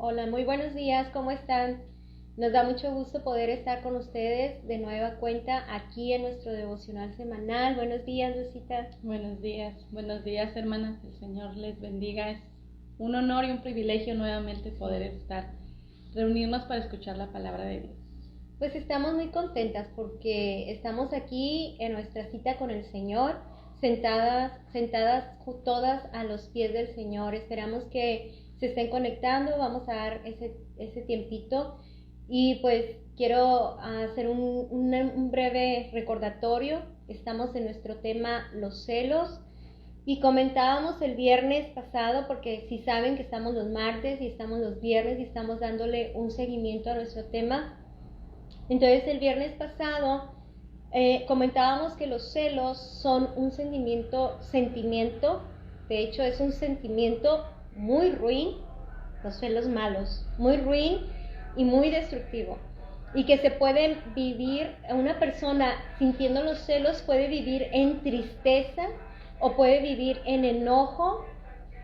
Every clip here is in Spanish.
Hola, muy buenos días, ¿cómo están? Nos da mucho gusto poder estar con ustedes de nueva cuenta aquí en nuestro devocional semanal. Buenos días, Lucita. Buenos días hermanas, el Señor les bendiga. Es un honor y un privilegio nuevamente poder reunirnos para escuchar la palabra de Dios. Pues estamos muy contentas porque estamos aquí en nuestra cita con el Señor, sentadas todas a los pies del Señor. Esperamos que se estén conectando, vamos a dar ese tiempito y pues quiero hacer un breve recordatorio. Estamos en nuestro tema los celos y comentábamos el viernes pasado, porque si saben que estamos los martes y estamos los viernes y estamos dándole un seguimiento a nuestro tema. Entonces el viernes pasado comentábamos que los celos son un sentimiento, de hecho es un sentimiento muy ruin, los celos malos, muy ruin y muy destructivo. Y que se puede vivir, una persona sintiendo los celos puede vivir en tristeza o puede vivir en enojo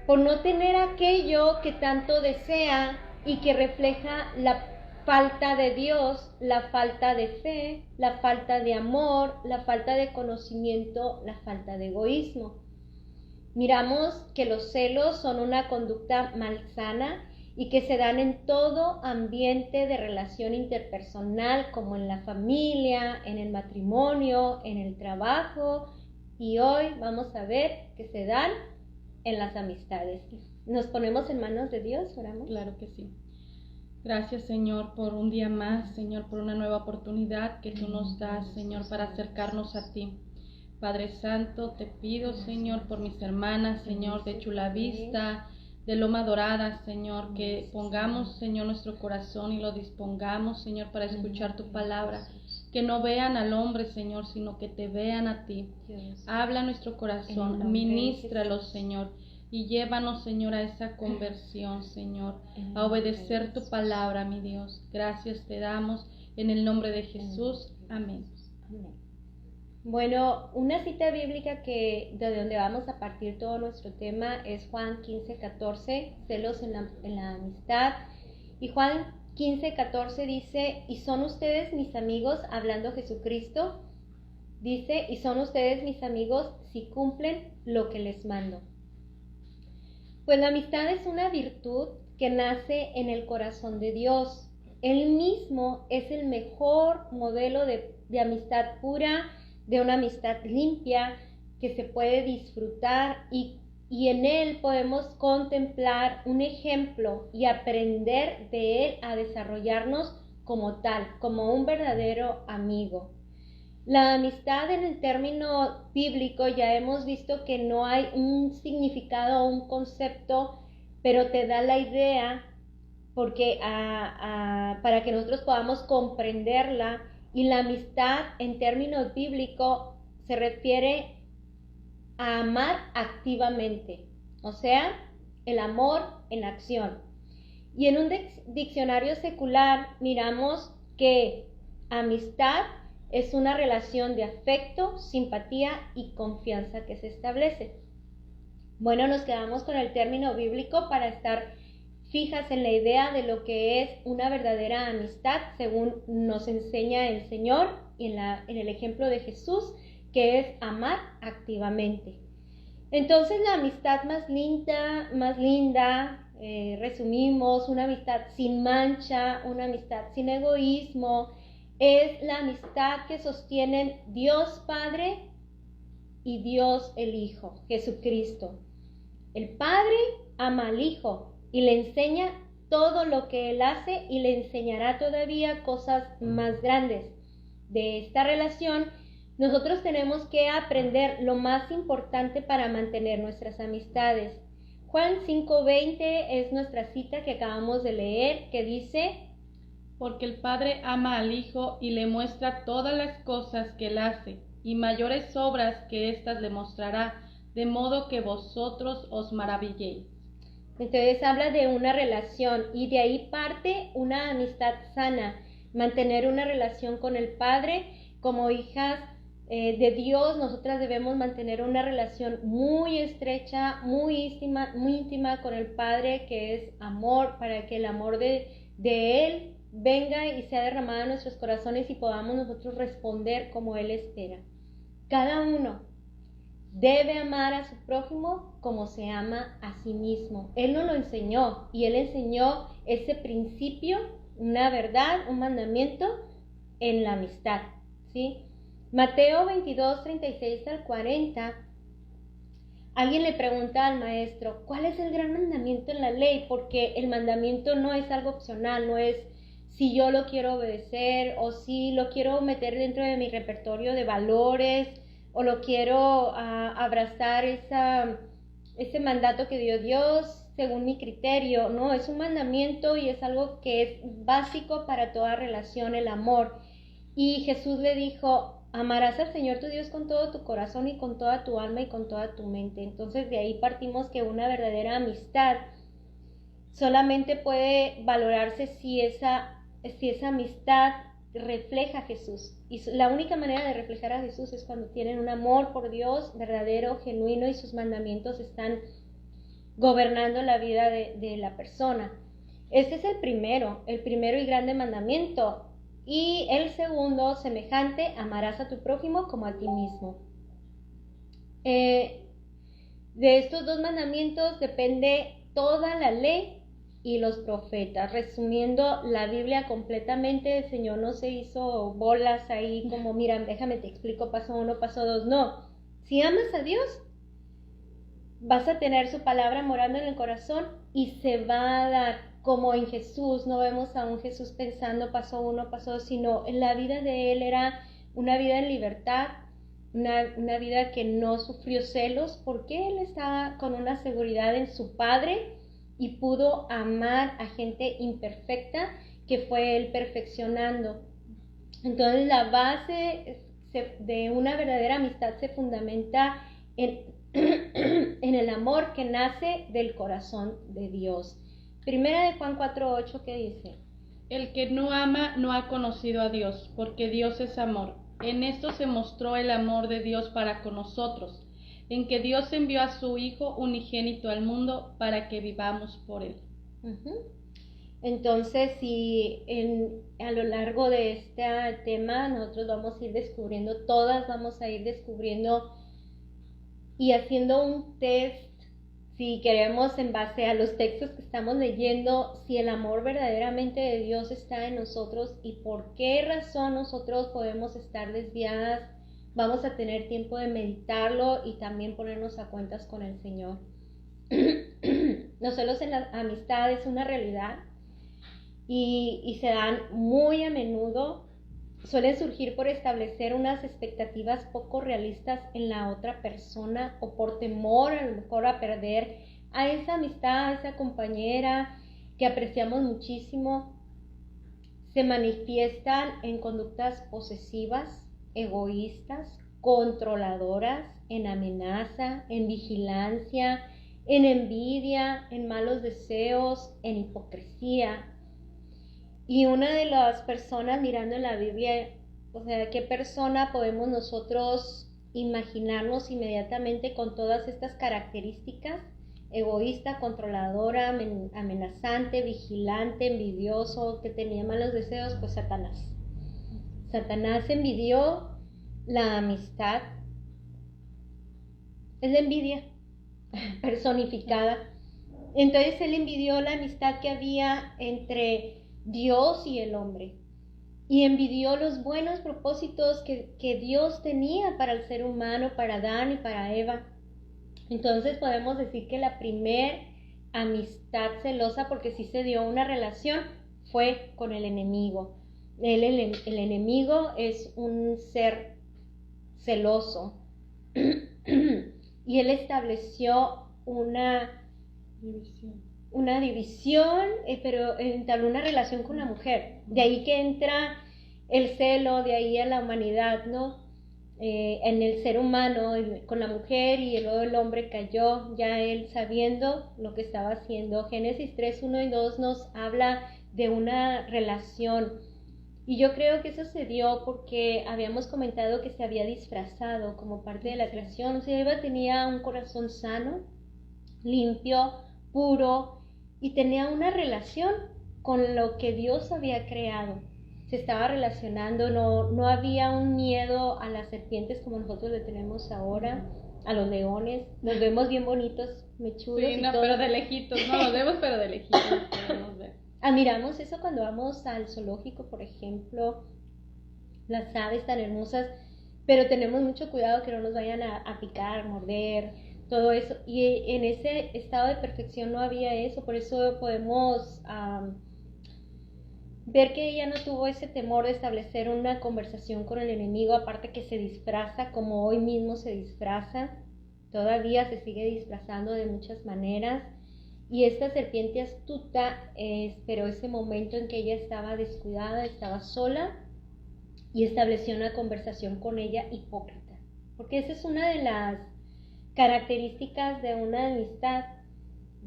por no tener aquello que tanto desea y que refleja la falta de Dios, la falta de fe, la falta de amor, la falta de conocimiento, la falta de egoísmo. Miramos que los celos son una conducta malsana y que se dan en todo ambiente de relación interpersonal, como en la familia, en el matrimonio, en el trabajo, y hoy vamos a ver que se dan en las amistades. ¿Nos ponemos en manos de Dios? ¿Oramos? Claro que sí. Gracias, Señor, por un día más, Señor, por una nueva oportunidad que tú nos das, Señor, para acercarnos a ti. Padre Santo, te pido, Señor, por mis hermanas, Señor, de Chula Vista, de Loma Dorada, Señor, que pongamos, Señor, nuestro corazón y lo dispongamos, Señor, para escuchar tu palabra. Que no vean al hombre, Señor, sino que te vean a ti. Habla nuestro corazón, ministralos, Señor, y llévanos, Señor, a esa conversión, Señor, a obedecer tu palabra, mi Dios. Gracias te damos en el nombre de Jesús. Amén. Bueno, una cita bíblica de donde vamos a partir todo nuestro tema es Juan 15:14, celos en la amistad. Y Juan 15:14 dice, y son ustedes mis amigos, hablando Jesucristo, dice, y son ustedes mis amigos si cumplen lo que les mando. Pues la amistad es una virtud que nace en el corazón de Dios. Él mismo es el mejor modelo de amistad pura, de una amistad limpia que se puede disfrutar y en él podemos contemplar un ejemplo y aprender de él a desarrollarnos como tal, como un verdadero amigo. La amistad en el término bíblico ya hemos visto que no hay un significado o un concepto, pero te da la idea porque para que nosotros podamos comprenderla. Y la amistad en términos bíblicos se refiere a amar activamente, o sea, el amor en acción. Y en un diccionario secular miramos que amistad es una relación de afecto, simpatía y confianza que se establece. Bueno, nos quedamos con el término bíblico para estar fijas en la idea de lo que es una verdadera amistad según nos enseña el Señor y en el ejemplo de Jesús, que es amar activamente. Entonces la amistad más linda, resumimos, una amistad sin mancha, una amistad sin egoísmo, es la amistad que sostienen Dios Padre y Dios el Hijo, Jesucristo. El Padre ama al Hijo y le enseña todo lo que él hace y le enseñará todavía cosas más grandes. De esta relación, nosotros tenemos que aprender lo más importante para mantener nuestras amistades. Juan 5:20 es nuestra cita que acabamos de leer, que dice: porque el Padre ama al Hijo y le muestra todas las cosas que él hace, y mayores obras que éstas le mostrará, de modo que vosotros os maravilléis. Entonces habla de una relación y de ahí parte una amistad sana, mantener una relación con el Padre como hijas de Dios, nosotras debemos mantener una relación muy estrecha, muy íntima con el Padre, que es amor, para que el amor de Él venga y sea derramado en nuestros corazones y podamos nosotros responder como Él espera. Cada uno debe amar a su prójimo como se ama a sí mismo. Él nos lo enseñó y Él enseñó ese principio, una verdad, un mandamiento en la amistad, ¿sí? Mateo 22, 36 al 40, alguien le pregunta al maestro, ¿cuál es el gran mandamiento en la ley? Porque el mandamiento no es algo opcional, no es si yo lo quiero obedecer o si lo quiero meter dentro de mi repertorio de valores o lo quiero abrazar ese mandato que dio Dios según mi criterio. No, es un mandamiento y es algo que es básico para toda relación, el amor. Y Jesús le dijo, amarás al Señor tu Dios con todo tu corazón y con toda tu alma y con toda tu mente. Entonces de ahí partimos que una verdadera amistad solamente puede valorarse si esa amistad refleja a Jesús. Y la única manera de reflejar a Jesús es cuando tienen un amor por Dios verdadero, genuino, y sus mandamientos están gobernando la vida de la persona. Este es el primero y grande mandamiento. Y el segundo, semejante, amarás a tu prójimo como a ti mismo. De estos dos mandamientos depende toda la ley y los profetas. Resumiendo la Biblia completamente, el Señor no se hizo bolas ahí como, mira, déjame te explico paso 1, paso 2. No, si amas a Dios, vas a tener su palabra morando en el corazón y se va a dar. Como en Jesús, no vemos a un Jesús pensando paso 1, paso 2, sino en la vida de Él era una vida en libertad, una vida que no sufrió celos, porque Él estaba con una seguridad en su Padre y pudo amar a gente imperfecta que fue Él perfeccionando. Entonces la base de una verdadera amistad se fundamenta en el amor que nace del corazón de Dios. Primera de Juan 4:8, ¿qué dice? El que no ama no ha conocido a Dios, porque Dios es amor. En esto se mostró el amor de Dios para con nosotros, en que Dios envió a su Hijo unigénito al mundo para que vivamos por Él. Entonces, si a lo largo de este tema nosotros vamos a ir descubriendo, vamos a ir descubriendo y haciendo un test, si queremos, en base a los textos que estamos leyendo, si el amor verdaderamente de Dios está en nosotros y por qué razón nosotros podemos estar desviadas, vamos a tener tiempo de meditarlo y también ponernos a cuentas con el Señor. Los celos en la amistad es una realidad y se dan muy a menudo. Suelen surgir por establecer unas expectativas poco realistas en la otra persona o por temor a lo mejor a perder a esa amistad, a esa compañera que apreciamos muchísimo. Se manifiestan en conductas posesivas, egoístas, controladoras, en amenaza, en vigilancia, en envidia, en malos deseos, en hipocresía. Y una de las personas mirando en la Biblia, o sea, ¿qué persona podemos nosotros imaginarnos inmediatamente con todas estas características? Egoísta, controladora, amenazante, vigilante, envidioso, que tenía malos deseos, pues Satanás. Satanás envidió la amistad. Es la envidia personificada. Entonces él envidió la amistad que había entre Dios y el hombre, y envidió los buenos propósitos que Dios tenía para el ser humano, para Adán y para Eva. Entonces podemos decir que la primer amistad celosa, porque sí se dio una relación, fue con el enemigo. El enemigo es un ser celoso y él estableció una división, pero entabló una relación con la mujer. De ahí que entra el celo, de ahí a la humanidad, ¿no? En el ser humano, con la mujer, y luego el hombre cayó, ya él sabiendo lo que estaba haciendo. Génesis 3, 1 y 2 nos habla de una relación Y yo creo que eso se dio porque habíamos comentado que se había disfrazado como parte de la creación. O sea, Eva tenía un corazón sano, limpio, puro, y tenía una relación con lo que Dios había creado. Se estaba relacionando, no había un miedo a las serpientes como nosotros le tenemos ahora, a los leones. Los vemos bien bonitos, mechudos Sí, y no, todo. pero de lejitos, no, los vemos, pero de lejitos podemos ver. Admiramos eso cuando vamos al zoológico, por ejemplo, las aves tan hermosas, pero tenemos mucho cuidado que no nos vayan a picar, morder, todo eso. Y en ese estado de perfección no había eso, por eso podemos ver que ella no tuvo ese temor de establecer una conversación con el enemigo, aparte que se disfraza como hoy mismo se disfraza, todavía se sigue disfrazando de muchas maneras. Y esta serpiente astuta esperó ese momento en que ella estaba descuidada, estaba sola, y estableció una conversación con ella hipócrita. Porque esa es una de las características de una amistad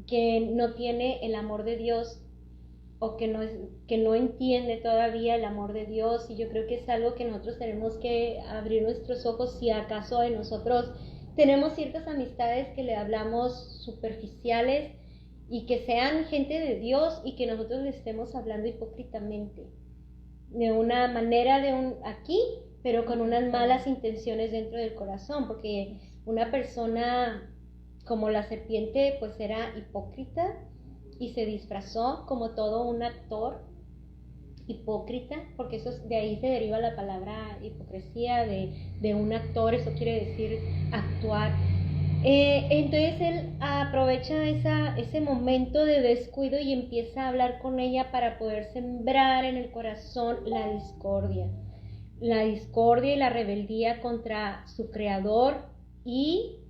que no tiene el amor de Dios, o que no entiende todavía el amor de Dios. Y yo creo que es algo que nosotros tenemos que abrir nuestros ojos si acaso de nosotros tenemos ciertas amistades que le hablamos superficiales y que sean gente de Dios y que nosotros le estemos hablando hipócritamente, de una manera aquí, pero con unas malas intenciones dentro del corazón, porque una persona como la serpiente pues era hipócrita y se disfrazó como todo un actor hipócrita, porque eso de ahí se deriva la palabra hipocresía, de un actor, eso quiere decir actuar. Entonces él aprovecha ese momento de descuido y empieza a hablar con ella para poder sembrar en el corazón la discordia y la rebeldía contra su creador, y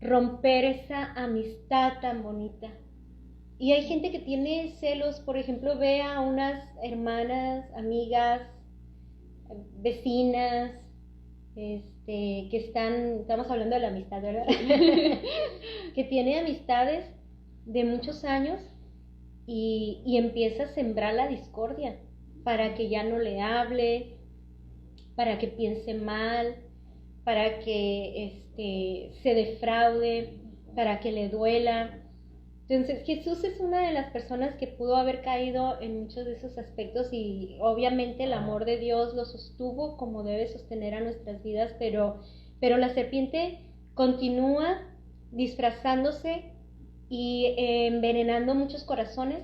romper esa amistad tan bonita. Y hay gente que tiene celos, por ejemplo, ve a unas hermanas, amigas, vecinas, que estamos hablando de la amistad, ¿verdad? Que tiene amistades de muchos años y empieza a sembrar la discordia para que ya no le hable, para que piense mal, para que se defraude, para que le duela. Entonces Jesús es una de las personas que pudo haber caído en muchos de esos aspectos, y obviamente el amor de Dios lo sostuvo como debe sostener a nuestras vidas, pero la serpiente continúa disfrazándose y envenenando muchos corazones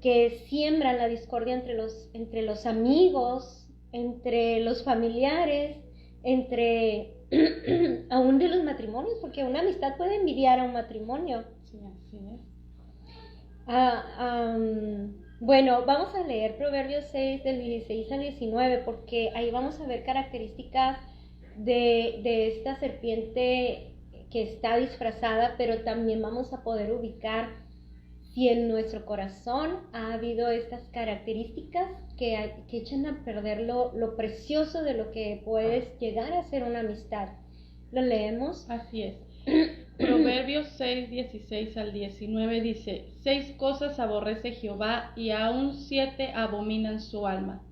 que siembran la discordia entre los amigos, entre los familiares, entre aún de los matrimonios, porque una amistad puede envidiar a un matrimonio. Sí, así es. Bueno, vamos a leer Proverbios 6 del 16 al 19, porque ahí vamos a ver características de esta serpiente que está disfrazada, pero también vamos a poder ubicar si en nuestro corazón ha habido estas características que echan a perder lo precioso de lo que puedes llegar a ser una amistad. ¿Lo leemos? Así es. Proverbios 6, 16 al 19 dice: 6 cosas aborrece Jehová, y aún 7 abominan su alma: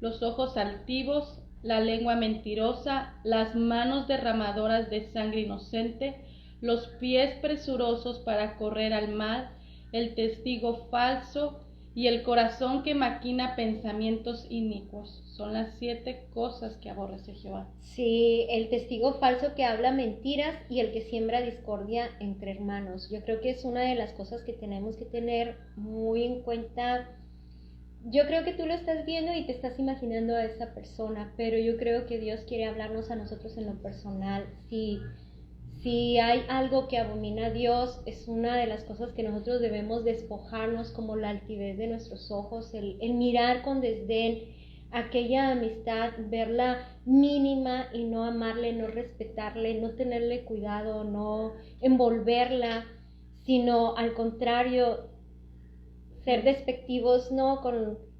los ojos altivos, la lengua mentirosa, las manos derramadoras de sangre inocente, los pies presurosos para correr al mal, el testigo falso y el corazón que maquina pensamientos inicuos. Son las 7 cosas que aborrece Jehová. Sí, el testigo falso que habla mentiras y el que siembra discordia entre hermanos. Yo creo que es una de las cosas que tenemos que tener muy en cuenta. Yo creo que tú lo estás viendo y te estás imaginando a esa persona, pero yo creo que Dios quiere hablarnos a nosotros en lo personal. Si hay algo que abomina a Dios, es una de las cosas que nosotros debemos despojarnos, como la altivez de nuestros ojos, el mirar con desdén aquella amistad, verla mínima y no amarle, no respetarle, no tenerle cuidado, no envolverla, sino al contrario, ser despectivos, ¿no?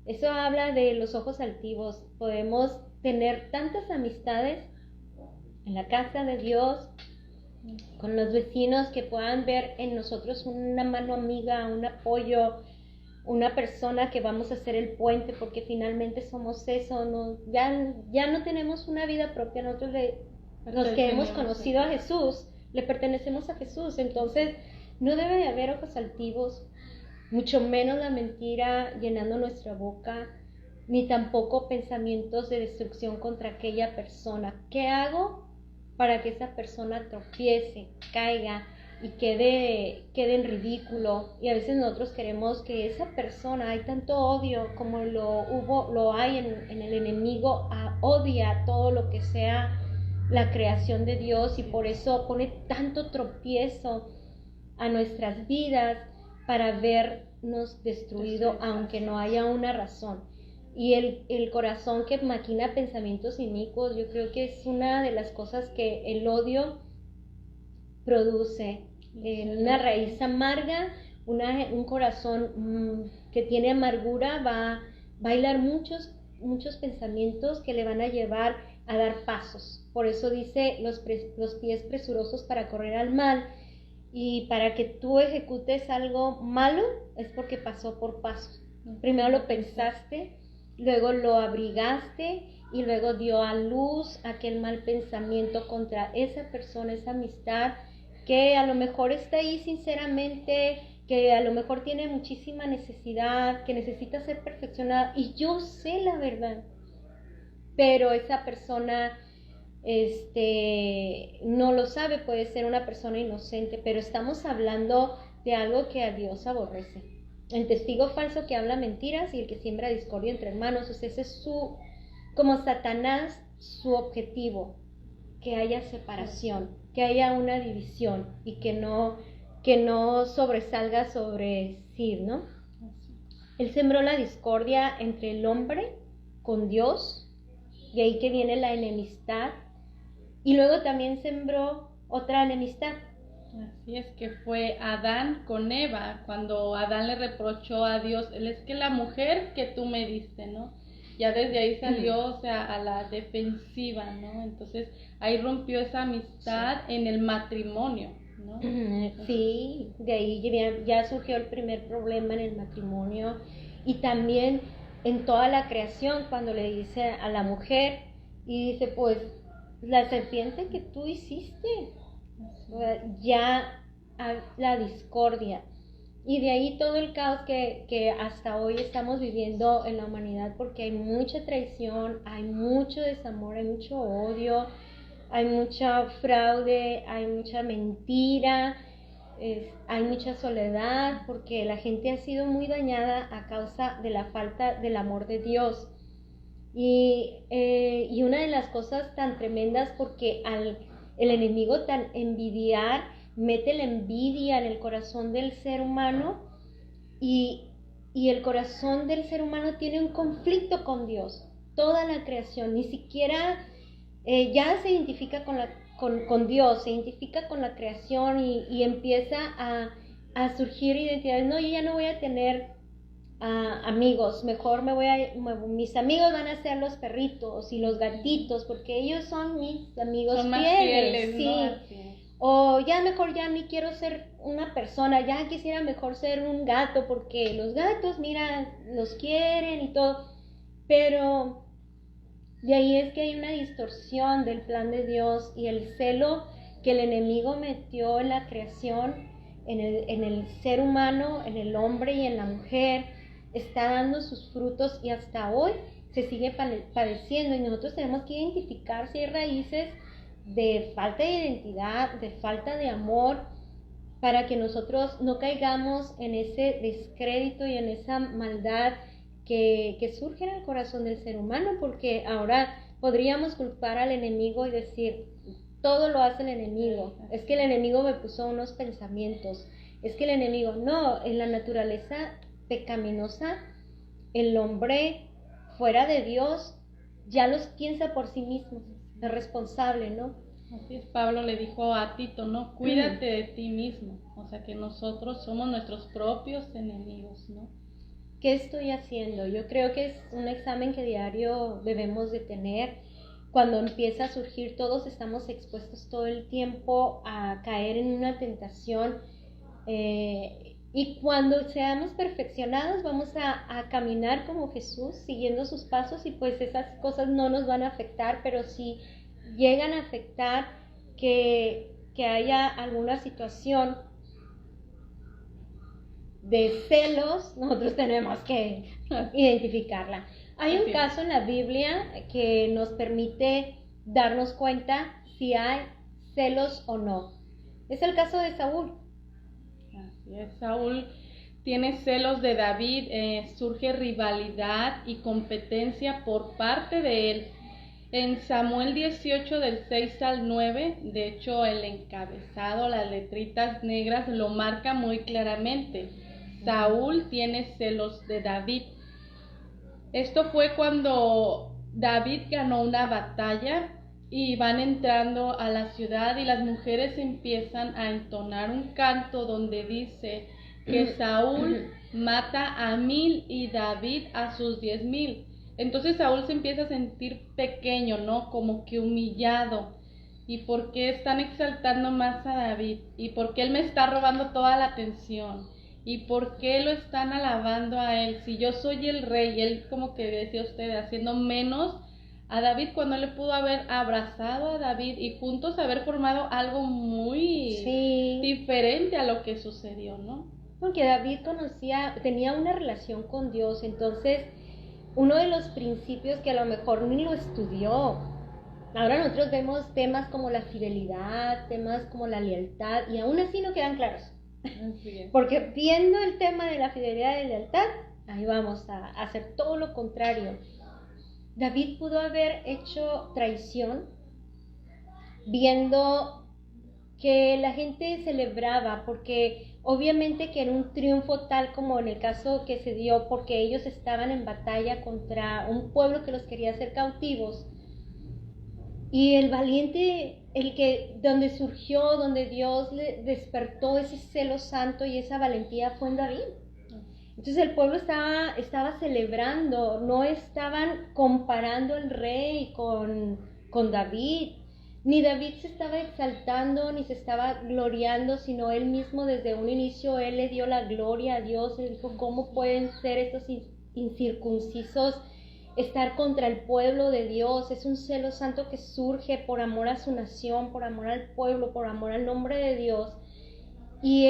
Eso habla de los ojos altivos. Podemos tener tantas amistades en la casa de Dios, con los vecinos, que puedan ver en nosotros una mano amiga, un apoyo, una persona que vamos a ser el puente, porque finalmente somos eso, ¿no? Ya no tenemos una vida propia, nosotros los que hemos conocido a Jesús, le pertenecemos a Jesús, entonces no debe de haber ojos altivos, mucho menos la mentira llenando nuestra boca, ni tampoco pensamientos de destrucción contra aquella persona. ¿Qué hago para que esa persona tropiece, caiga y quede en ridículo? Y a veces nosotros queremos que esa persona, hay tanto odio como lo hay en el enemigo, odia todo lo que sea la creación de Dios, y por eso pone tanto tropiezo a nuestras vidas para vernos destruido, aunque no haya una razón. Y el corazón que maquina pensamientos inicuos, yo creo que es una de las cosas que el odio produce. Una raíz amarga, un corazón que tiene amargura va a hilar muchos pensamientos que le van a llevar a dar pasos. Por eso dice los pies presurosos para correr al mal. Y para que tú ejecutes algo malo es porque pasó por pasos. Primero lo pensaste, luego lo abrigaste y luego dio a luz aquel mal pensamiento contra esa persona, esa amistad que a lo mejor está ahí sinceramente, que a lo mejor tiene muchísima necesidad, que necesita ser perfeccionada, y yo sé la verdad, pero esa persona no lo sabe, puede ser una persona inocente, pero estamos hablando de algo que a Dios aborrece. El testigo falso que habla mentiras y el que siembra discordia entre hermanos. O sea, ese es como Satanás, su objetivo, que haya separación, que haya una división y que no sobresalga sobre sí, ¿no? Él sembró la discordia entre el hombre con Dios, y ahí que viene la enemistad, y luego también sembró otra enemistad. Así es, que fue Adán con Eva, cuando Adán le reprochó a Dios, es que la mujer que tú me diste, ¿no? Ya desde ahí salió, o sea, a la defensiva, ¿no? Entonces ahí rompió esa amistad en el matrimonio, ¿no? Sí, de ahí ya surgió el primer problema en el matrimonio, y también en toda la creación, cuando le dice a la mujer, y dice, pues, la serpiente que tú hiciste, ya la discordia, y de ahí todo el caos que hasta hoy estamos viviendo en la humanidad, porque hay mucha traición, hay mucho desamor, hay mucho odio, hay mucha fraude, hay mucha mentira, hay mucha soledad, porque la gente ha sido muy dañada a causa de la falta del amor de Dios. Y una de las cosas tan tremendas, porque el enemigo tan envidiar, mete la envidia en el corazón del ser humano, y el corazón del ser humano tiene un conflicto con Dios. Toda la creación, ni siquiera ya se identifica con Dios, se identifica con la creación, y empieza a surgir identidades. No, yo ya no voy a tener amigos, mejor mis amigos van a ser los perritos y los gatitos, porque ellos son mis amigos fieles, sí. ¿No? O ya mejor ya ni quiero ser una persona, ya quisiera mejor ser un gato, porque los gatos, mira, los quieren y todo. Pero de ahí es que hay una distorsión del plan de Dios, y el celo que el enemigo metió en la creación, en el ser humano, en el hombre y en la mujer, está dando sus frutos, y hasta hoy se sigue padeciendo. Y nosotros tenemos que identificar si hay raíces de falta de identidad, de falta de amor, para que nosotros no caigamos en ese descrédito y en esa maldad que surge en el corazón del ser humano, porque ahora podríamos culpar al enemigo y decir, todo lo hace el enemigo, es que el enemigo me puso unos pensamientos, es que el enemigo, no, en la naturaleza pecaminosa, el hombre fuera de Dios ya los piensa por sí mismo, es responsable, ¿no? Así es, Pablo le dijo a Tito, ¿no? Cuídate de ti mismo, o sea que nosotros somos nuestros propios enemigos, ¿no? ¿Qué estoy haciendo? Yo creo que es un examen que diario debemos de tener. Cuando empieza a surgir, todos estamos expuestos todo el tiempo a caer en una tentación, Y cuando seamos perfeccionados, vamos a caminar como Jesús, siguiendo sus pasos, y pues esas cosas no nos van a afectar, pero si llegan a afectar que haya alguna situación de celos, nosotros tenemos que identificarla. Hay un caso en la Biblia que nos permite darnos cuenta si hay celos o no. Es el caso de Saúl. Así es, Saúl tiene celos de David, surge rivalidad y competencia por parte de él. En Samuel 18 del 6 al 9, de hecho el encabezado, las letritas negras lo marca muy claramente. Saúl tiene celos de David. Esto fue cuando David ganó una batalla y van entrando a la ciudad y las mujeres empiezan a entonar un canto donde dice que Saúl mata a 1000 y David a sus 10,000. Entonces Saúl se empieza a sentir pequeño, ¿no? Como que humillado. ¿Y por qué están exaltando más a David? ¿Y por qué él me está robando toda la atención? ¿Y por qué lo están alabando a él? Si yo soy el rey, él, como que decía usted, haciendo menos a David cuando él le pudo haber abrazado a David y juntos haber formado algo muy diferente a lo que sucedió, ¿no? Porque David tenía una relación con Dios, entonces uno de los principios que a lo mejor ni lo estudió. Ahora nosotros vemos temas como la fidelidad, temas como la lealtad, y aún así no quedan claros. Porque viendo el tema de la fidelidad y la lealtad, ahí vamos a hacer todo lo contrario. David pudo haber hecho traición viendo que la gente celebraba, porque obviamente que en un triunfo tal como en el caso que se dio, porque ellos estaban en batalla contra un pueblo que los quería hacer cautivos, y el valiente, donde surgió, donde Dios le despertó ese celo santo y esa valentía fue en David. Entonces el pueblo estaba celebrando, no estaban comparando al rey con David, ni David se estaba exaltando, ni se estaba gloriando, sino él mismo desde un inicio, él le dio la gloria a Dios. Él dijo, ¿cómo pueden ser estos incircuncisos estar contra el pueblo de Dios? Es un celo santo que surge por amor a su nación, por amor al pueblo, por amor al nombre de Dios. Y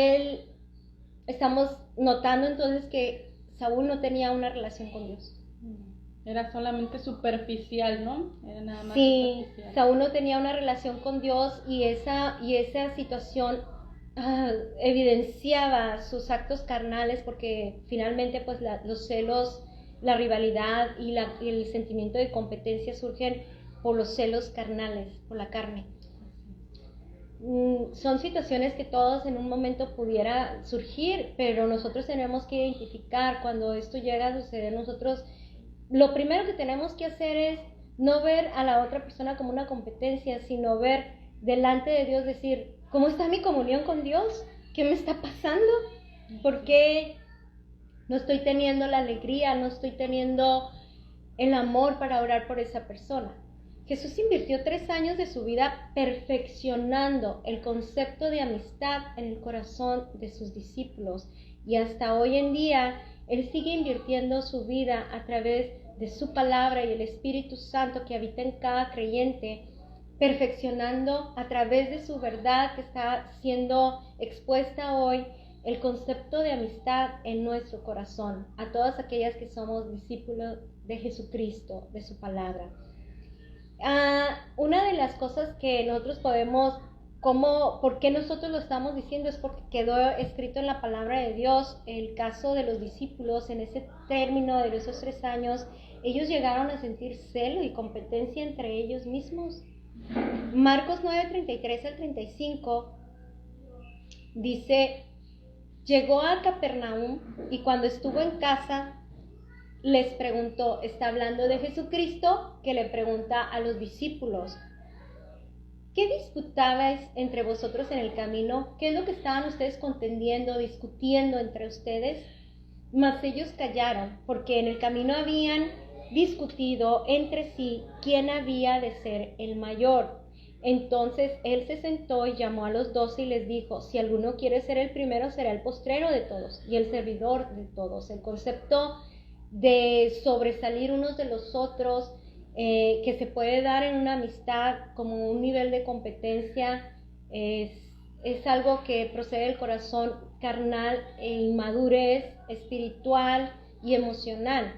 estamos notando entonces que Saúl no tenía una relación con Dios. Era solamente superficial, ¿no? Era nada más superficial. Saúl no tenía una relación con Dios, y esa situación evidenciaba sus actos carnales, porque finalmente pues los celos, la rivalidad y el sentimiento de competencia surgen por los celos carnales, por la carne. Son situaciones que todos en un momento pudiera surgir, pero nosotros tenemos que identificar cuando esto llega a suceder. Nosotros lo primero que tenemos que hacer es no ver a la otra persona como una competencia, sino ver delante de Dios, decir, ¿cómo está mi comunión con Dios? ¿Qué me está pasando? ¿Por qué no estoy teniendo la alegría, no estoy teniendo el amor para orar por esa persona? Jesús invirtió 3 años de su vida perfeccionando el concepto de amistad en el corazón de sus discípulos, y hasta hoy en día Él sigue invirtiendo su vida a través de su palabra y el Espíritu Santo que habita en cada creyente, perfeccionando a través de su verdad que está siendo expuesta hoy el concepto de amistad en nuestro corazón, a todas aquellas que somos discípulos de Jesucristo, de su palabra. Una de las cosas que nosotros podemos, ¿por qué nosotros lo estamos diciendo? Es porque quedó escrito en la palabra de Dios. El caso de los discípulos, en ese término de esos 3 años, ellos llegaron a sentir celo y competencia entre ellos mismos. Marcos 9:33 al 35 dice, llegó a Capernaum y cuando estuvo en casa les preguntó, está hablando de Jesucristo, que le pregunta a los discípulos, ¿qué disputabais entre vosotros en el camino? ¿Qué es lo que estaban ustedes contendiendo, discutiendo entre ustedes? Mas ellos callaron, porque en el camino habían discutido entre sí quién había de ser el mayor. Entonces él se sentó y llamó a los 12 y les dijo, si alguno quiere ser el primero, será el postrero de todos y el servidor de todos. El concepto de sobresalir unos de los otros, que se puede dar en una amistad como un nivel de competencia, es algo que procede del corazón carnal e inmadurez espiritual y emocional.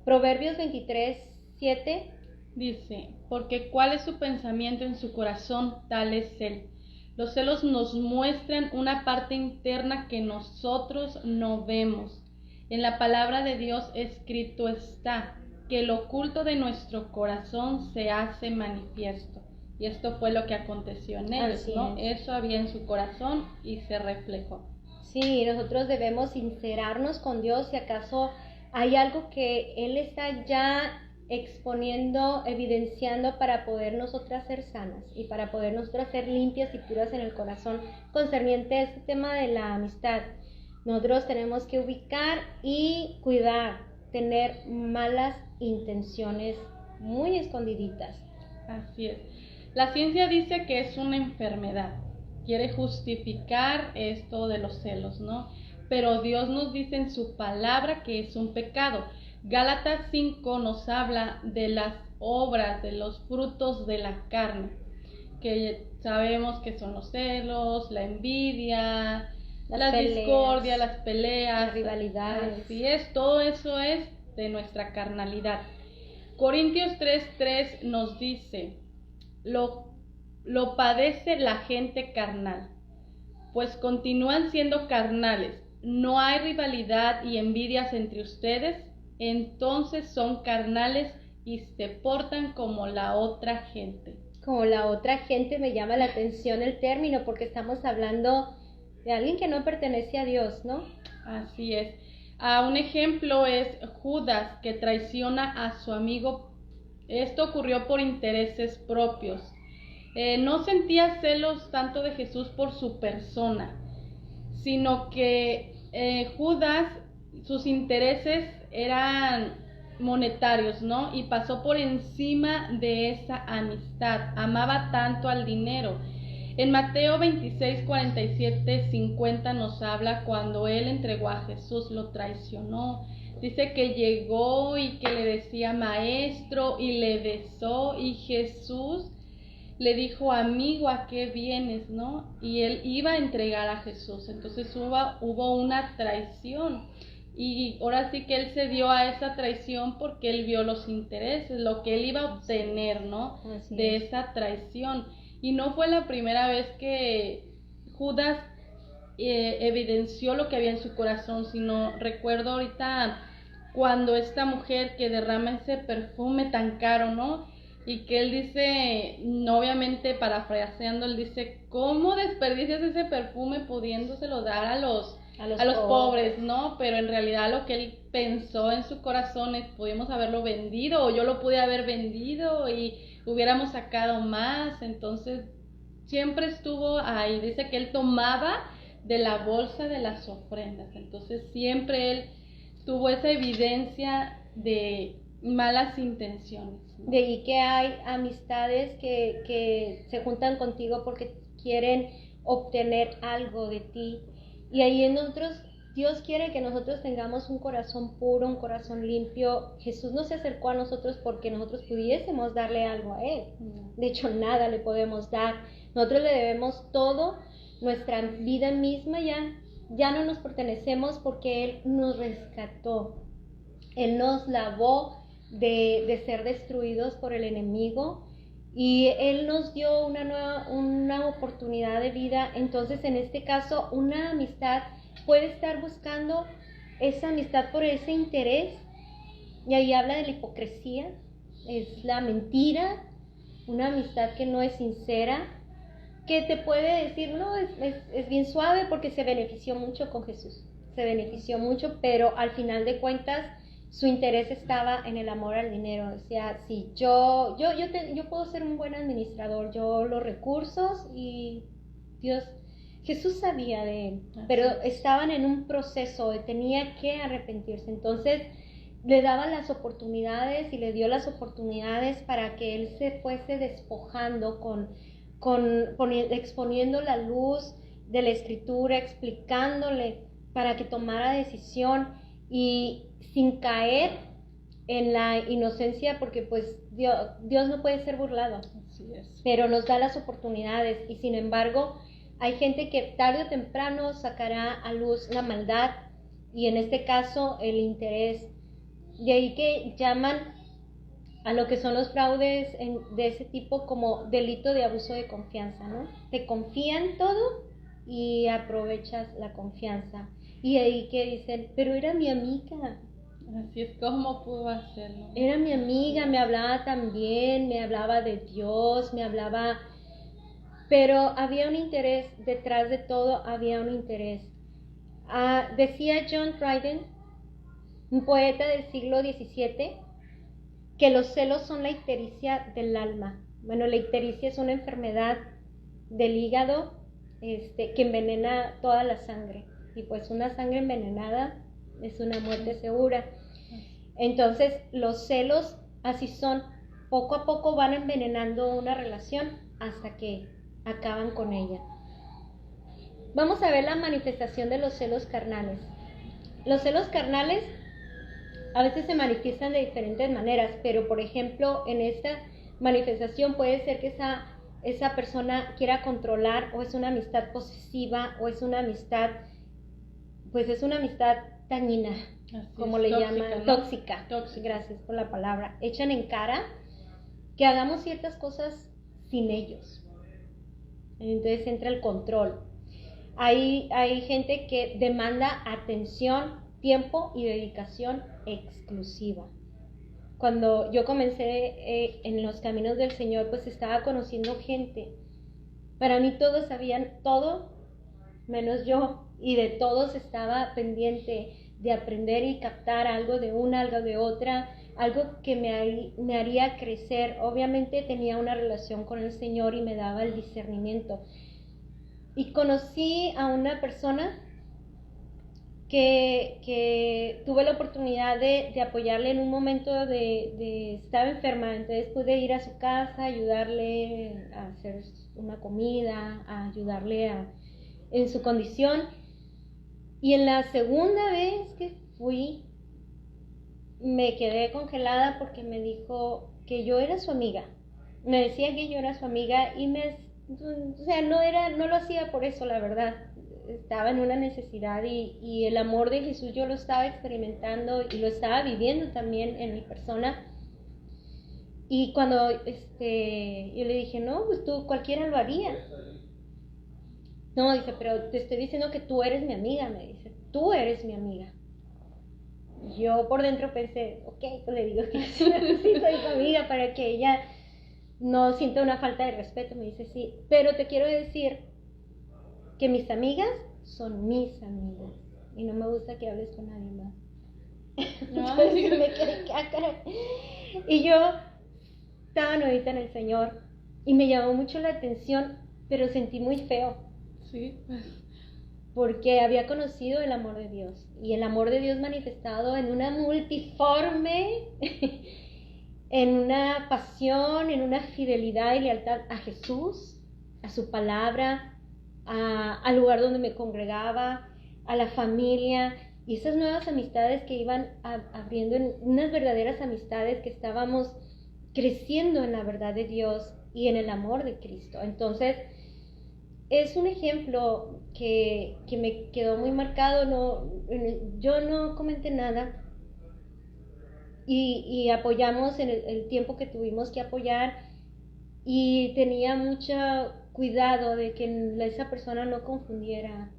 Proverbios 23:7 dice, porque cuál es su pensamiento en su corazón, tal es él. Los celos nos muestran una parte interna que nosotros no vemos. En la palabra de Dios escrito está que el oculto de nuestro corazón se hace manifiesto. Y esto fue lo que aconteció en ellos, ¿no? Eso había en su corazón y se reflejó. Sí, nosotros debemos sincerarnos con Dios si acaso hay algo que Él está ya exponiendo, evidenciando para poder nosotras ser sanas y para poder nosotras ser limpias y puras en el corazón concerniente a este tema de la amistad. Nosotros tenemos que ubicar y cuidar, tener malas intenciones muy escondiditas. Así es. La ciencia dice que es una enfermedad, quiere justificar esto de los celos, ¿no? Pero Dios nos dice en su palabra que es un pecado. Gálatas 5 nos habla de las obras, de los frutos de la carne, que sabemos que son los celos, la envidia, la discordia, las peleas, las rivalidades. Así es, todo eso es de nuestra carnalidad. Corintios 3:3 nos dice, lo padece la gente carnal, pues continúan siendo carnales. No hay rivalidad y envidias entre ustedes, entonces son carnales y se portan como la otra gente. Como la otra gente, me llama la atención el término, porque estamos hablando de alguien que no pertenece a Dios, ¿no? Así es. Un ejemplo es Judas, que traiciona a su amigo. Esto ocurrió por intereses propios. No sentía celos tanto de Jesús por su persona, sino que Judas, sus intereses eran monetarios, ¿no? Y pasó por encima de esa amistad. Amaba tanto al dinero. En Mateo 26, 47, 50 nos habla cuando él entregó a Jesús, lo traicionó. Dice que llegó y que le decía maestro y le besó, y Jesús le dijo, amigo, ¿a qué vienes?, ¿no? Y él iba a entregar a Jesús. Entonces hubo una traición. Y ahora sí que él se dio a esa traición porque él vio los intereses, lo que él iba a obtener, ¿no? De esa traición. Y no fue la primera vez que Judas evidenció lo que había en su corazón, sino recuerdo ahorita cuando esta mujer que derrama ese perfume tan caro, ¿no? Y que él dice, no, obviamente parafraseando, él dice, ¿cómo desperdicias ese perfume pudiéndoselo dar a los pobres, ¿no? Pero en realidad lo que él pensó en su corazón es, pudimos haberlo vendido, o yo lo pude haber vendido y hubiéramos sacado más. Entonces siempre estuvo ahí. Dice que él tomaba de la bolsa de las ofrendas. Entonces siempre él tuvo esa evidencia de malas intenciones, ¿no? De ahí que hay amistades que se juntan contigo porque quieren obtener algo de ti. Y ahí en nosotros, Dios quiere que nosotros tengamos un corazón puro, un corazón limpio. Jesús no se acercó a nosotros porque nosotros pudiésemos darle algo a Él. De hecho, nada le podemos dar. Nosotros le debemos todo, nuestra vida misma ya no nos pertenecemos porque Él nos rescató. Él nos lavó de ser destruidos por el enemigo. Y Él nos dio una oportunidad de vida. Entonces, en este caso, una amistad puede estar buscando esa amistad por ese interés. Y ahí habla de la hipocresía, es la mentira, una amistad que no es sincera, que te puede decir, no, es bien suave porque se benefició mucho con Jesús. Se benefició mucho, pero al final de cuentas, su interés estaba en el amor al dinero. O sea, sí, yo puedo ser un buen administrador, yo los recursos, y Jesús sabía de él, pero estaban en un proceso, tenía que arrepentirse. Entonces, le daba las oportunidades y le dio las oportunidades para que él se fuese despojando exponiendo la luz de la Escritura, explicándole para que tomara decisión y sin caer en la inocencia, porque pues Dios no puede ser burlado. Así es. Pero nos da las oportunidades y sin embargo hay gente que tarde o temprano sacará a luz la maldad y en este caso el interés. De ahí que llaman a lo que son los fraudes de ese tipo como delito de abuso de confianza, ¿no? Te confían todo y aprovechas la confianza. Y ahí que dicen, pero era mi amiga. Así es, ¿cómo pudo hacerlo? Era mi amiga, me hablaba también, me hablaba de Dios, pero había un interés, detrás de todo había un interés. Decía John Dryden, un poeta del siglo XVII, que los celos son la ictericia del alma. Bueno, la ictericia es una enfermedad del hígado que envenena toda la sangre. Y pues una sangre envenenada es una muerte segura. Entonces, los celos así son. Poco a poco van envenenando una relación hasta que acaban con ella. Vamos a ver la manifestación de los celos carnales. Los celos carnales a veces se manifiestan de diferentes maneras, pero por ejemplo, en esta manifestación puede ser que esa persona quiera controlar, o es una amistad posesiva, o es una amistad, pues es una amistad dañina, como le llaman, ¿no? tóxica. Gracias por la palabra. Echan en cara que hagamos ciertas cosas sin ellos. Entonces entra el control. Hay gente que demanda atención, tiempo y dedicación exclusiva. Cuando yo comencé en los caminos del Señor, pues estaba conociendo gente. Para mí todos sabían todo, menos yo, y de todos estaba pendiente de aprender y captar algo de una, algo de otra, algo que me haría crecer. Obviamente tenía una relación con el Señor y me daba el discernimiento. Y conocí a una persona que tuve la oportunidad de apoyarle en un momento estaba enferma, entonces pude ir a su casa, ayudarle a hacer una comida, a ayudarle en su condición. Y en la segunda vez que fui, me quedé congelada porque me dijo que yo era su amiga. Me decía que yo era su amiga y no lo hacía por eso, la verdad. Estaba en una necesidad y el amor de Jesús yo lo estaba experimentando y lo estaba viviendo también en mi persona. Y cuando yo le dije, no, pues cualquiera lo haría. No, dice, pero te estoy diciendo que tú eres mi amiga, me dice, tú eres mi amiga. Yo por dentro pensé, ok, pues le digo que sí soy su amiga para que ella no sienta una falta de respeto. Me dice, sí, pero te quiero decir que mis amigas son mis amigas y no me gusta que hables con nadie más. Entonces me quedé caray. Y yo estaba nuevita en el Señor y me llamó mucho la atención, pero sentí muy feo. Sí, porque había conocido el amor de Dios y el amor de Dios manifestado en una multiforme en una pasión, en una fidelidad y lealtad a Jesús, a su palabra, al lugar donde me congregaba, a la familia, y esas nuevas amistades que iban abriendo, en unas verdaderas amistades que estábamos creciendo en la verdad de Dios y en el amor de Cristo. Entonces, es un ejemplo que me quedó muy marcado. Yo no comenté nada y apoyamos en el tiempo que tuvimos que apoyar, y tenía mucho cuidado de que esa persona no confundiera,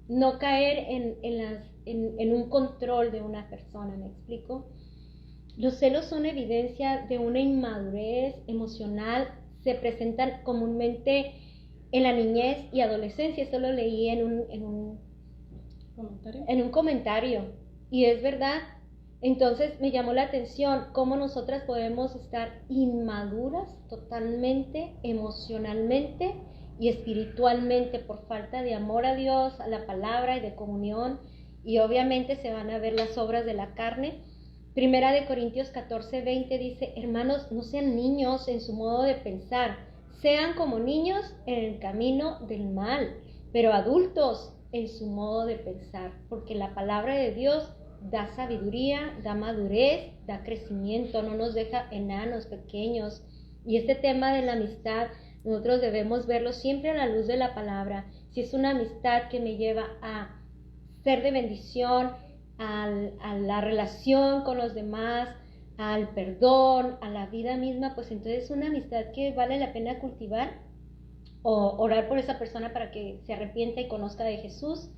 no caer en un control de una persona. ¿Me explico? Los celos son evidencia de una inmadurez emocional, se presentan comúnmente en la niñez y adolescencia. Esto lo leí en un comentario y es verdad. Entonces me llamó la atención cómo nosotras podemos estar inmaduras totalmente, emocionalmente y espiritualmente, por falta de amor a Dios, a la palabra y de comunión y obviamente se van a ver las obras de la carne. Primera de Corintios 14:20 dice, hermanos, no sean niños en su modo de pensar, sean como niños en el camino del mal, pero adultos en su modo de pensar, porque la palabra de Dios da sabiduría, da madurez, da crecimiento, no nos deja enanos, pequeños. Y este tema de la amistad, nosotros debemos verlo siempre a la luz de la palabra. Si es una amistad que me lleva a ser de bendición, a la relación con los demás, al perdón, a la vida misma, pues entonces es una amistad que vale la pena cultivar, o orar por esa persona para que se arrepienta y conozca de Jesús,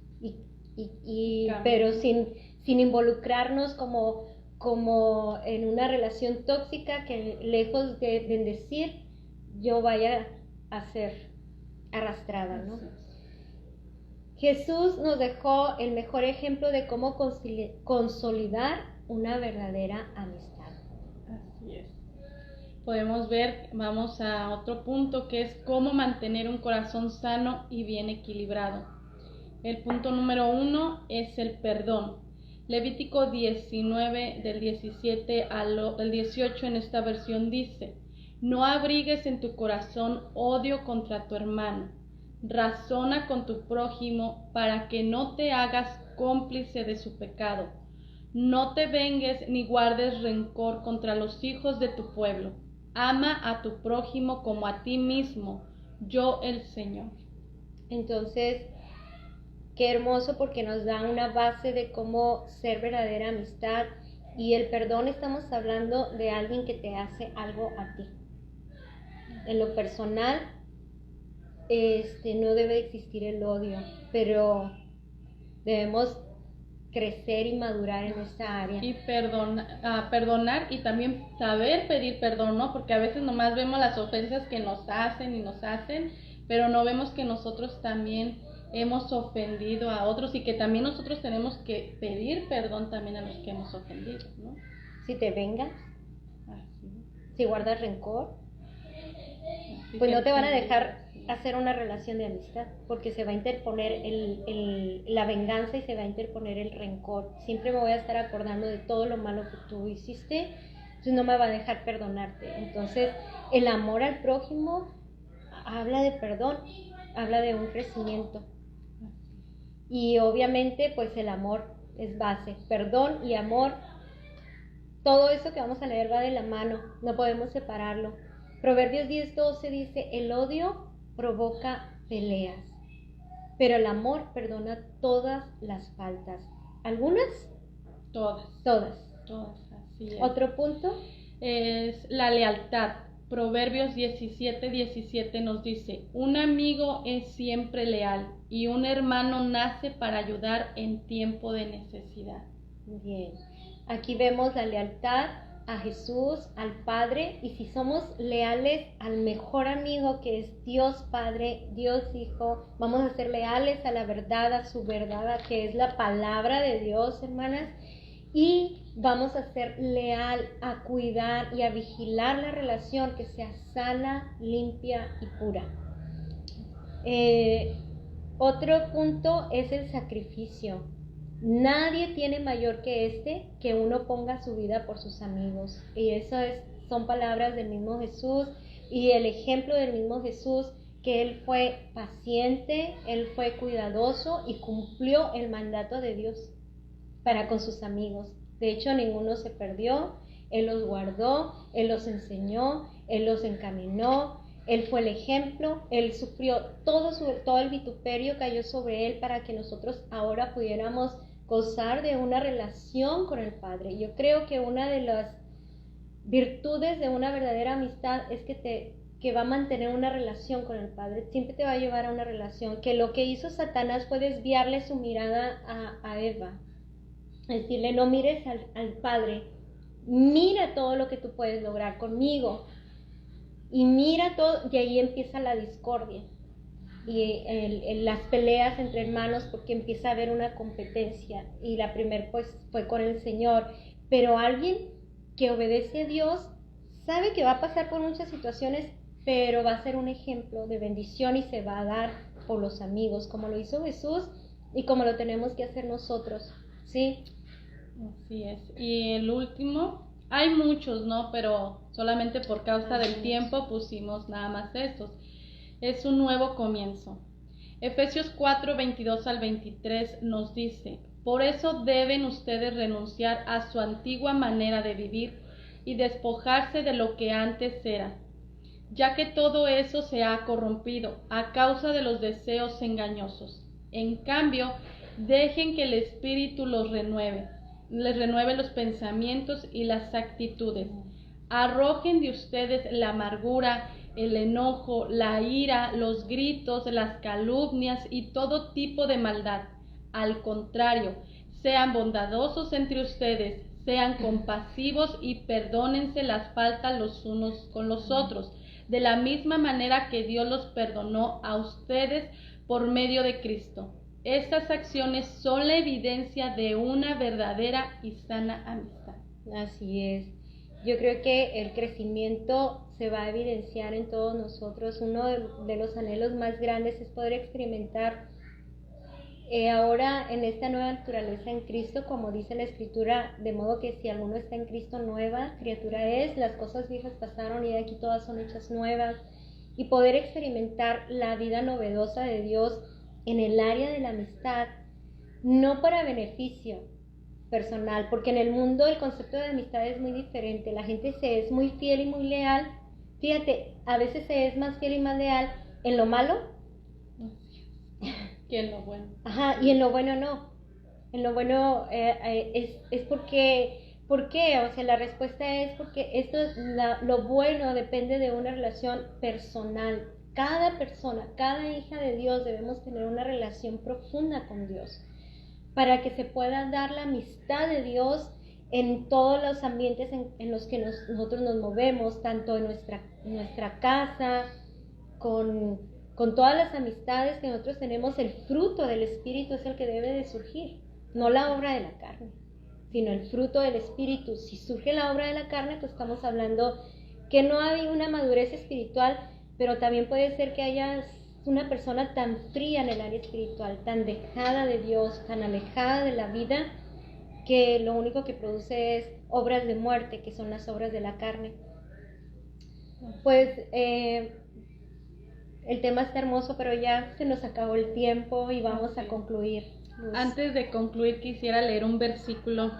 pero sin involucrarnos como en una relación tóxica que lejos de bendecir, yo vaya a ser arrastrada, ¿no? Jesús nos dejó el mejor ejemplo de cómo consolidar una verdadera amistad. Así es. Podemos ver, vamos a otro punto, que es cómo mantener un corazón sano y bien equilibrado. El punto número 1 es el perdón. Levítico 19, del 17 al 18 en esta versión dice, no abrigues en tu corazón odio contra tu hermano. Razona con tu prójimo para que no te hagas cómplice de su pecado. No te vengues ni guardes rencor contra los hijos de tu pueblo. Ama a tu prójimo como a ti mismo, yo el Señor. Entonces, qué hermoso, porque nos da una base de cómo ser verdadera amistad. Y el perdón, estamos hablando de alguien que te hace algo a ti. En lo personal, no debe existir el odio, pero debemos crecer y madurar en esta área. Y perdonar y también saber pedir perdón, ¿no? Porque a veces nomás vemos las ofensas que nos hacen, pero no vemos que nosotros también hemos ofendido a otros y que también nosotros tenemos que pedir perdón también a los que hemos ofendido, ¿no? Si te vengas, si guardas rencor, pues no te van a dejar hacer una relación de amistad, porque se va a interponer la venganza y se va a interponer el rencor. Siempre me voy a estar acordando de todo lo malo que tú hiciste, entonces no me va a dejar perdonarte. Entonces, el amor al prójimo habla de perdón, habla de un crecimiento. Y obviamente, pues el amor es base, perdón y amor. Todo eso que vamos a leer va de la mano, no podemos separarlo. Proverbios 10:12 dice, el odio provoca peleas, pero el amor perdona todas las faltas. ¿Algunas? Todas, así es. ¿Otro punto? Es la lealtad. Proverbios 17:17 nos dice, un amigo es siempre leal y un hermano nace para ayudar en tiempo de necesidad. Bien, aquí vemos la lealtad a Jesús, al Padre, y si somos leales al mejor amigo que es Dios Padre, Dios Hijo, vamos a ser leales a la verdad, a su verdad, que es la palabra de Dios, hermanas, y vamos a ser leal a cuidar y a vigilar la relación, que sea sana, limpia y pura. Otro punto es el sacrificio. Nadie tiene mayor que que uno ponga su vida por sus amigos. Y eso son palabras del mismo Jesús y el ejemplo del mismo Jesús, que Él fue paciente, Él fue cuidadoso y cumplió el mandato de Dios para con sus amigos. De hecho, ninguno se perdió, Él los guardó, Él los enseñó, Él los encaminó, Él fue el ejemplo, Él sufrió todo el vituperio cayó sobre Él para que nosotros ahora pudiéramos gozar de una relación con el Padre. Yo creo que una de las virtudes de una verdadera amistad es que va a mantener una relación con el Padre, siempre te va a llevar a una relación, que lo que hizo Satanás fue desviarle su mirada a Eva, decirle, no mires al Padre, mira todo lo que tú puedes lograr conmigo, y mira todo, y ahí empieza la discordia y las peleas entre hermanos, porque empieza a haber una competencia, y la primera pues fue con el Señor. Pero alguien que obedece a Dios sabe que va a pasar por muchas situaciones, pero va a ser un ejemplo de bendición y se va a dar por los amigos, como lo hizo Jesús y como lo tenemos que hacer nosotros, ¿sí? Así es. Y el último, hay muchos, ¿no? Pero solamente por causa del tiempo pusimos nada más estos. Es un nuevo comienzo. Efesios 4, 22 al 23 nos dice: por eso deben ustedes renunciar a su antigua manera de vivir y despojarse de lo que antes era, ya que todo eso se ha corrompido a causa de los deseos engañosos. En cambio, dejen que el Espíritu les renueve los pensamientos y las actitudes. Arrojen de ustedes la amargura, el enojo, la ira, los gritos, las calumnias y todo tipo de maldad. Al contrario, sean bondadosos entre ustedes, sean compasivos y perdónense las faltas los unos con los otros, de la misma manera que Dios los perdonó a ustedes por medio de Cristo. Estas acciones son la evidencia de una verdadera y sana amistad. Así es. Yo creo que el crecimiento se va a evidenciar en todos nosotros. Uno de los anhelos más grandes es poder experimentar ahora en esta nueva naturaleza en Cristo, como dice la Escritura, de modo que si alguno está en Cristo, nueva criatura es, las cosas viejas pasaron y de aquí todas son hechas nuevas, y poder experimentar la vida novedosa de Dios en el área de la amistad, no para beneficio personal, porque en el mundo el concepto de amistad es muy diferente. La gente se es muy fiel y muy leal. Fíjate, a veces se es más fiel y más leal en lo malo que en lo bueno. Ajá, y en lo bueno no. En lo bueno es porque, ¿por qué? O sea, la respuesta es porque lo bueno depende de una relación personal. Cada persona, cada hija de Dios debemos tener una relación profunda con Dios para que se pueda dar la amistad de Dios en todos los ambientes en los que nosotros nos movemos, tanto en nuestra casa, con todas las amistades que nosotros tenemos. El fruto del Espíritu es el que debe de surgir, no la obra de la carne, sino el fruto del Espíritu. Si surge la obra de la carne, pues estamos hablando que no hay una madurez espiritual, pero también puede ser que haya una persona tan fría en el área espiritual, tan dejada de Dios, tan alejada de la vida, que lo único que produce es obras de muerte, que son las obras de la carne. Pues el tema está hermoso, pero ya se nos acabó el tiempo y vamos a concluir. Antes de concluir, quisiera leer un versículo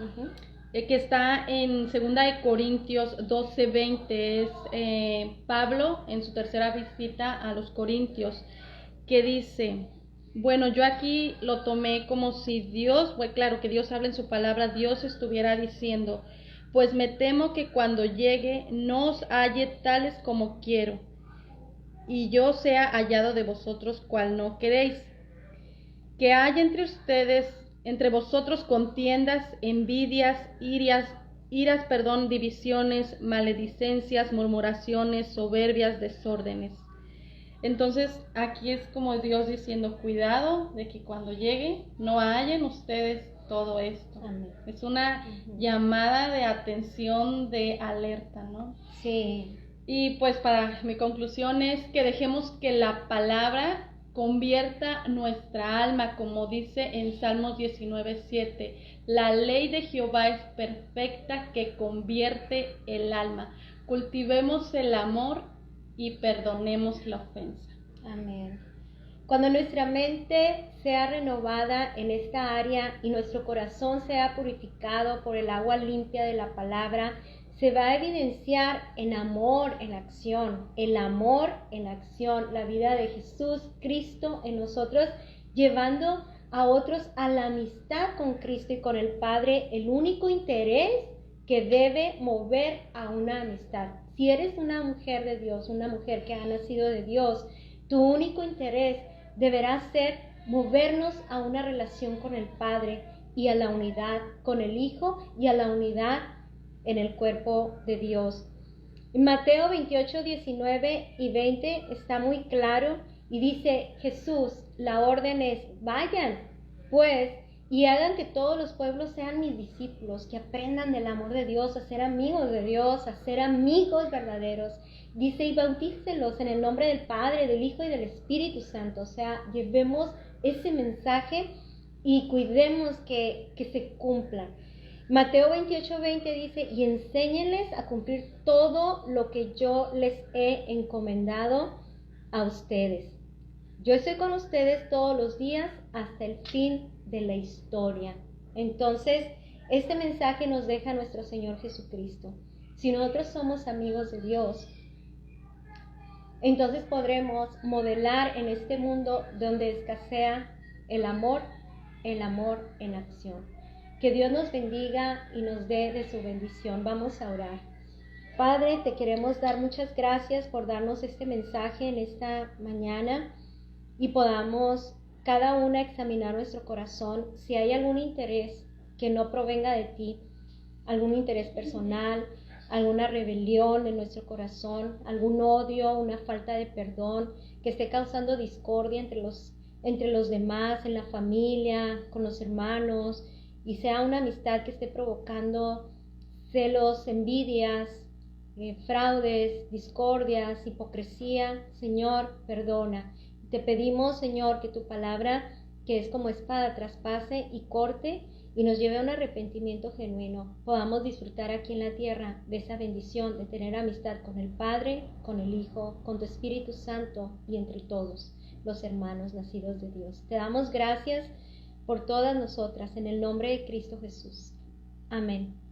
que está en 2 de Corintios 12:20. Es Pablo en su tercera visita a los Corintios, que dice: bueno, yo aquí lo tomé como si Dios, bueno, claro que Dios habla en su palabra, Dios estuviera diciendo: pues me temo que cuando llegue no os halle tales como quiero, y yo sea hallado de vosotros cual no queréis, que haya entre vosotros contiendas, envidias, iras, divisiones, maledicencias, murmuraciones, soberbias, desórdenes. Entonces aquí es como Dios diciendo: cuidado de que cuando llegue no hayan ustedes todo esto. Amén. Es una llamada de atención, de alerta, ¿no? Sí. Y pues para mi conclusión es que dejemos que la palabra convierta nuestra alma, como dice en Salmos 19:7. La ley de Jehová es perfecta, que convierte el alma. Cultivemos el amor y perdonemos la ofensa. Amén. Cuando nuestra mente sea renovada en esta área y nuestro corazón sea purificado por el agua limpia de la palabra, se va a evidenciar en amor en acción, el amor en acción, la vida de Jesús, Cristo en nosotros, llevando a otros a la amistad con Cristo y con el Padre, el único interés que debe mover a una amistad. Si eres una mujer de Dios, una mujer que ha nacido de Dios, tu único interés deberá ser movernos a una relación con el Padre y a la unidad con el Hijo y a la unidad en el cuerpo de Dios. En Mateo 28, 19 y 20 está muy claro y dice Jesús, la orden es: vayan pues y hagan que todos los pueblos sean mis discípulos, que aprendan del amor de Dios, a ser amigos de Dios, a ser amigos verdaderos. Dice: y bautícelos en el nombre del Padre, del Hijo y del Espíritu Santo. O sea, llevemos ese mensaje y cuidemos que se cumplan. Mateo 28:20 dice, y enséñenles a cumplir todo lo que yo les he encomendado a ustedes. Yo estoy con ustedes todos los días hasta el fin de la historia. Entonces, este mensaje nos deja nuestro Señor Jesucristo. Si nosotros somos amigos de Dios, entonces podremos modelar en este mundo donde escasea el amor en acción. Que Dios nos bendiga y nos dé de su bendición. Vamos a orar. Padre, te queremos dar muchas gracias por darnos este mensaje en esta mañana y podamos cada una examinar nuestro corazón si hay algún interés que no provenga de ti, algún interés personal, alguna rebelión en nuestro corazón, algún odio, una falta de perdón que esté causando discordia entre los demás, en la familia, con los hermanos, y sea una amistad que esté provocando celos, envidias, fraudes, discordias, hipocresía. Señor, perdona. Te pedimos, Señor, que tu palabra, que es como espada, traspase y corte y nos lleve a un arrepentimiento genuino. Podamos disfrutar aquí en la tierra de esa bendición de tener amistad con el Padre, con el Hijo, con tu Espíritu Santo y entre todos los hermanos nacidos de Dios. Te damos gracias por todas nosotras en el nombre de Cristo Jesús. Amén.